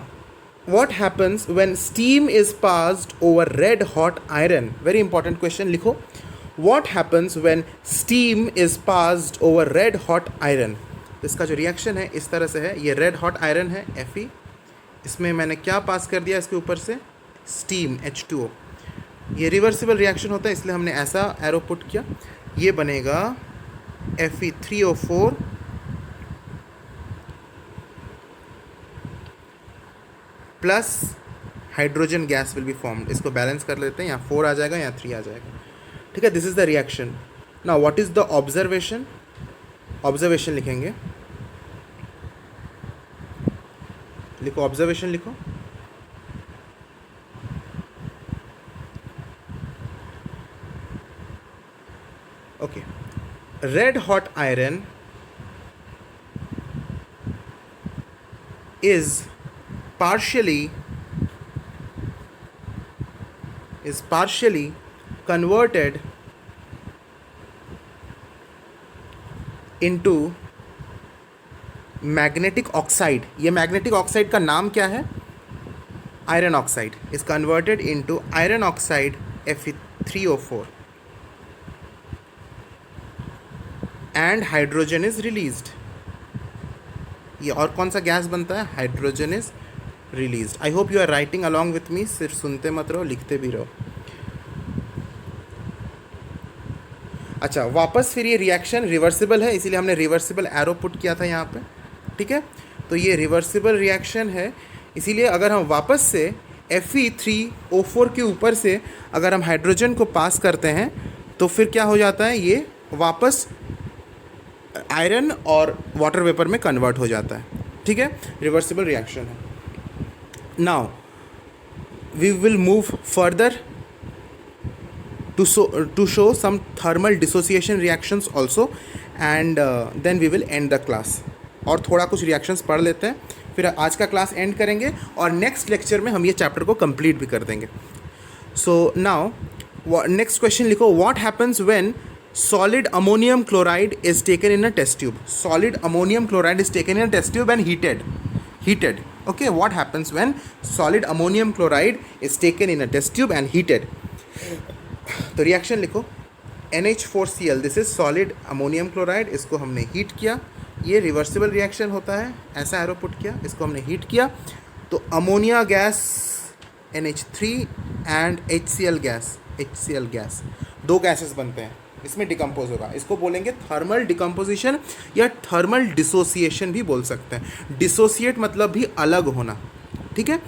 what happens when steam is passed over red hot iron? Very important question. लिखो, what happens when steam is passed over red hot iron? इसका जो रिएक्शन है इस तरह से है. ये रेड हॉट आयरन है Fe, इसमें मैंने क्या पास कर दिया इसके ऊपर से, स्टीम H2O. ये रिवर्सिबल रिएक्शन होता है, इसलिए हमने ऐसा एरो पुट किया. ये बनेगा Fe3O4 plus hydrogen gas will be formed. इसको बैलेंस कर लेते हैं, यहाँ 4 आ जाएगा, यहाँ 3 आ जाएगा. ठीक है, this is the reaction. Now what is the observation? Observation लिखेंगे, लिखो ऑब्जर्वेशन लिखो. Okay, red hot iron is partially converted into magnetic oxide. ये मैग्नेटिक ऑक्साइड का नाम क्या है? Iron oxide. Is converted into iron oxide Fe3O4 and hydrogen is released. ये और कौन सा गैस बनता है? Hydrogen is released. I hope you are writing along with me. सिर्फ सुनते मत रहो, लिखते भी रहो. अच्छा, वापस फिर ये रिएक्शन रिवर्सिबल है, इसीलिए हमने रिवर्सिबल एरो पुट किया था यहाँ पे. ठीक है, तो ये रिवर्सिबल रिएक्शन है, इसीलिए अगर हम वापस से Fe3O4 के ऊपर से अगर हम हाइड्रोजन को पास करते हैं तो फिर क्या हो जाता है, ये वापस आयरन और वाटर वेपर में कन्वर्ट हो जाता है. ठीक है, रिवर्सिबल रिएक्शन है. Now we will move further to show some thermal dissociation reactions also, and then we will end the class. और थोड़ा कुछ reactions पढ़ लेते हैं, फिर आज का क्लास एंड करेंगे और नेक्स्ट लेक्चर में हम ये चैप्टर को कंप्लीट भी कर देंगे. सो नाउ नेक्स्ट क्वेश्चन लिखो, what happens when solid ammonium chloride is taken in a test tube. Solid ammonium chloride is taken in a test tube and heated. Okay, what happens when solid ammonium chloride is taken in a test tube and heated? तो रिएक्शन लिखो, NH4Cl, this is solid ammonium chloride. इसको हमने हीट किया, ये रिवर्सिबल रिएक्शन होता है, ऐसा एरो पुट किया, इसको हमने हीट किया, तो ammonia gas NH3 and HCl gas, दो गैसेस बनते हैं, इसमें डिकम्पोज होगा. इसको बोलेंगे थर्मल डिकम्पोजिशन या थर्मल डिसोसिएशन भी बोल सकते हैं. डिसोसिएट मतलब भी अलग होना. ठीक है,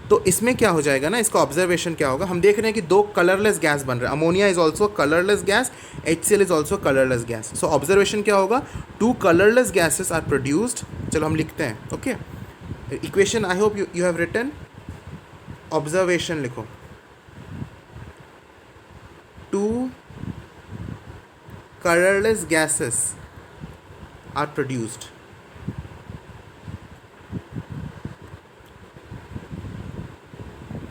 तो इसमें क्या हो जाएगा ना, इसका ऑब्जर्वेशन क्या होगा, हम देख रहे हैं कि दो कलरलेस गैस बन रहे हैं. Ammonia is also colourless gas, HCl is also colourless gas. So observation क्या होगा, two colourless gases are produced. चलो हम लिखते हैं. Okay, equation I hope you have written. Observation लिखो, two colorless gases are produced.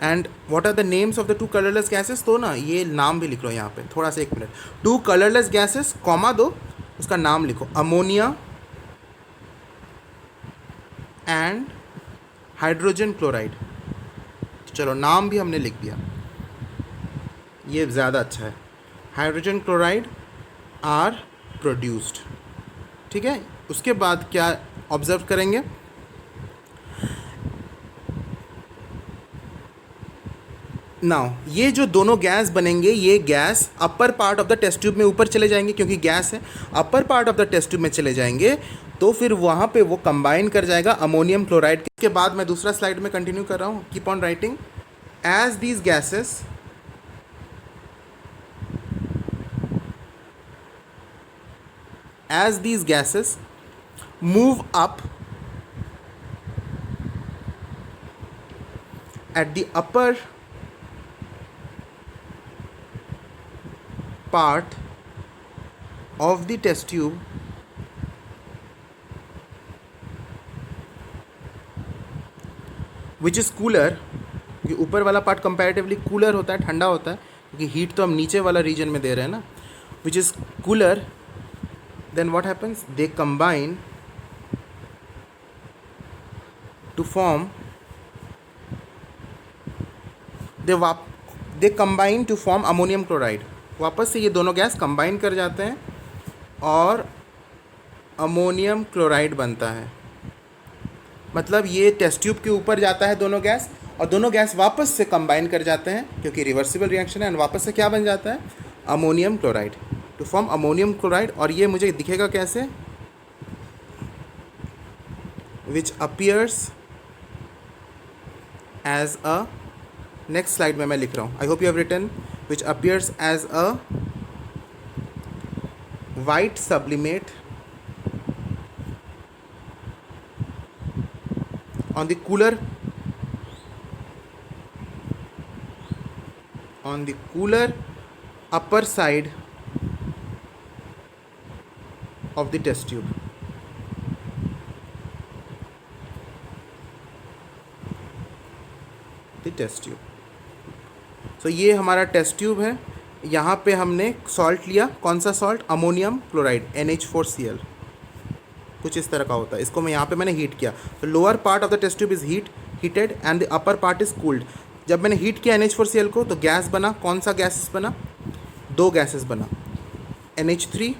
And what are the names of the two colorless gases? तो ना ये नाम भी लिख लो यहाँ पे, थोड़ा सा 1 minute. Two colourless gases comma दो, उसका नाम लिखो, अमोनिया एंड हाइड्रोजन क्लोराइड. चलो नाम भी हमने लिख दिया, ये ज़्यादा अच्छा है. Hydrogen chloride are produced. ठीक है, उसके बाद क्या ऑब्जर्व करेंगे, नाउ ये जो दोनों गैस बनेंगे, ये gas upper part of the test tube में ऊपर चले जाएंगे, क्योंकि गैस है, upper part of the test tube में चले जाएंगे, तो फिर वहाँ पे वो कंबाइन कर जाएगा अमोनियम क्लोराइड के बाद मैं दूसरा स्लाइड में कंटिन्यू कर रहा हूँ, keep on writing, as these gases move up at the upper part of the test tube, which is cooler, क्योंकि ऊपर वाला पार्ट कंपैरेटिवली कूलर होता है, ठंडा होता है, क्योंकि हीट तो हम नीचे वाला रीजन में दे रहे हैं ना, which is cooler, then what happens, they combine to form, they combine to form ammonium chloride. वापस से ये दोनों गैस कंबाइन कर जाते हैं और अमोनियम क्लोराइड बनता है। मतलब ये टेस्ट ट्यूब के ऊपर जाता है दोनों गैस, और दोनों गैस वापस से कंबाइन कर जाते हैं, क्योंकि रिवर्सिबल रिएक्शन है, एंड वापस से क्या बन जाता है, ammonium chloride, to form ammonium chloride. और ये मुझे दिखेगा कैसे, which appears as a, next slide में मैं लिख रहा हूँ, I hope you have written, which appears as a white sublimate on the cooler upper side of the test tube. So ये हमारा टेस्ट ट्यूब है, यहाँ पे हमने सॉल्ट लिया, कौन सा सॉल्ट, अमोनियम क्लोराइड NH4Cl, कुछ इस तरह का होता है, इसको मैं यहाँ पे मैंने हीट किया, तो lower part of the test tube is heated and the upper part is cooled. जब मैंने हीट किया NH4Cl को, तो गैस बना, कौन सा गैसेस बना, दो गैसेस बना, NH3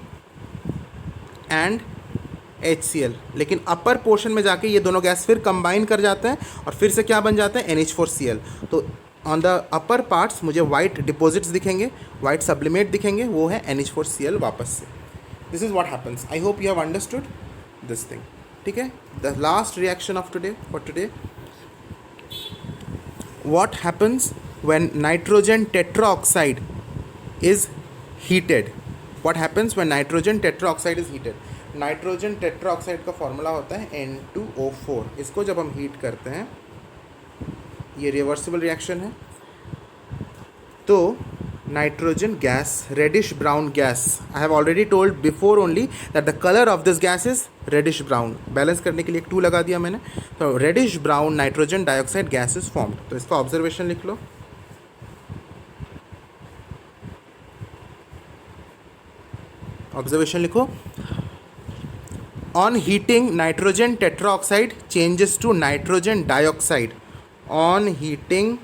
एंड HCl, लेकिन अपर पोर्शन में जाके ये दोनों गैस फिर कंबाइन कर जाते हैं और फिर से क्या बन जाता है, NH4Cl। तो ऑन द अपर पार्ट्स मुझे वाइट डिपॉजिट्स दिखेंगे, वाइट सब्लिमेट दिखेंगे, वो है NH4Cl वापस से। This is what happens, I hope you have understood this thing. ठीक है, the last reaction of today for today, what happens when nitrogen tetroxide is heated, what happens when nitrogen tetroxide is heated, nitrogen tetroxide का फॉर्मूला होता है N2O4, इसको जब हम हीट करते हैं, ये रिवर्सिबल रिएक्शन है, तो nitrogen gas, reddish brown gas, I have already told before only that the colour of this gas is reddish brown, balance करने के लिए एक 2 लगा दिया मैंने, तो reddish brown nitrogen dioxide gas is formed. तो इसका ऑब्जर्वेशन लिख लो, ऑब्जर्वेशन लिखो, on heating nitrogen tetroxide changes to nitrogen dioxide, on heating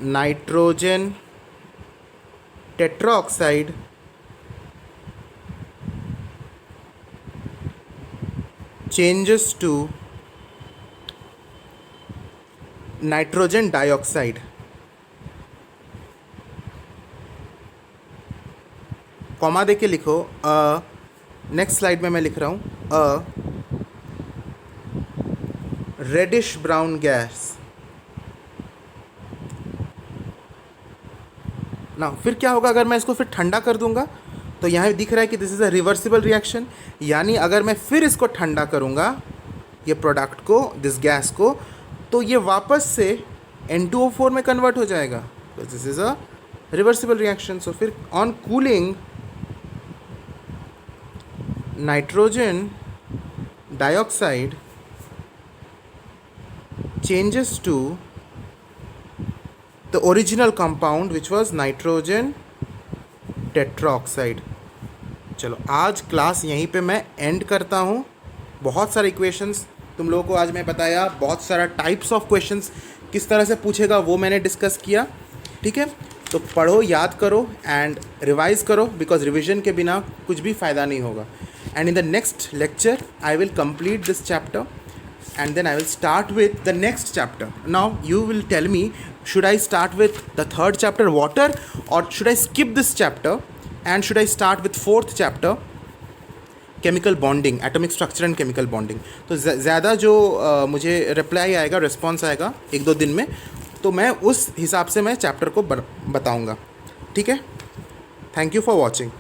nitrogen tetroxide changes to nitrogen dioxide. Comma दे के लिखो, नेक्स्ट स्लाइड में मैं लिख रहा हूँ, रेडिश ब्राउन गैस। ना फिर क्या होगा, अगर मैं इसको फिर ठंडा कर दूंगा, तो यहाँ दिख रहा है कि this is a reversible reaction, यानी अगर मैं फिर इसको ठंडा करूँगा, ये प्रोडक्ट को, दिस गैस को, तो ये वापस से N2O4 में कन्वर्ट हो जाएगा, तो this is a reversible reaction. So फिर on cooling nitrogen dioxide changes to the original compound which was nitrogen tetroxide। चलो आज क्लास यहीं पे मैं एंड करता हूँ। बहुत सारे इक्वेशंस तुम लोगों को आज मैं बताया, बहुत सारा टाइप्स ऑफ क्वेश्चंस किस तरह से पूछेगा वो मैंने डिस्कस किया। ठीक है, तो पढ़ो, याद करो एंड रिवाइज करो, बिकॉज रिविजन के बिना कुछ भी फ़ायदा नहीं होगा. And in the next lecture I will complete this chapter and then I will start with the next chapter. Now you will tell me, should I start with the third chapter, water, or should I skip this chapter and should I start with fourth chapter, chemical bonding, atomic structure and chemical bonding. तो ज़्यादा जो मुझे रिप्लाई आएगा, रिस्पॉन्स आएगा 1-2 दिन में, तो मैं उस हिसाब से मैं चैप्टर को बताऊँगा. ठीक है. Thank you for watching.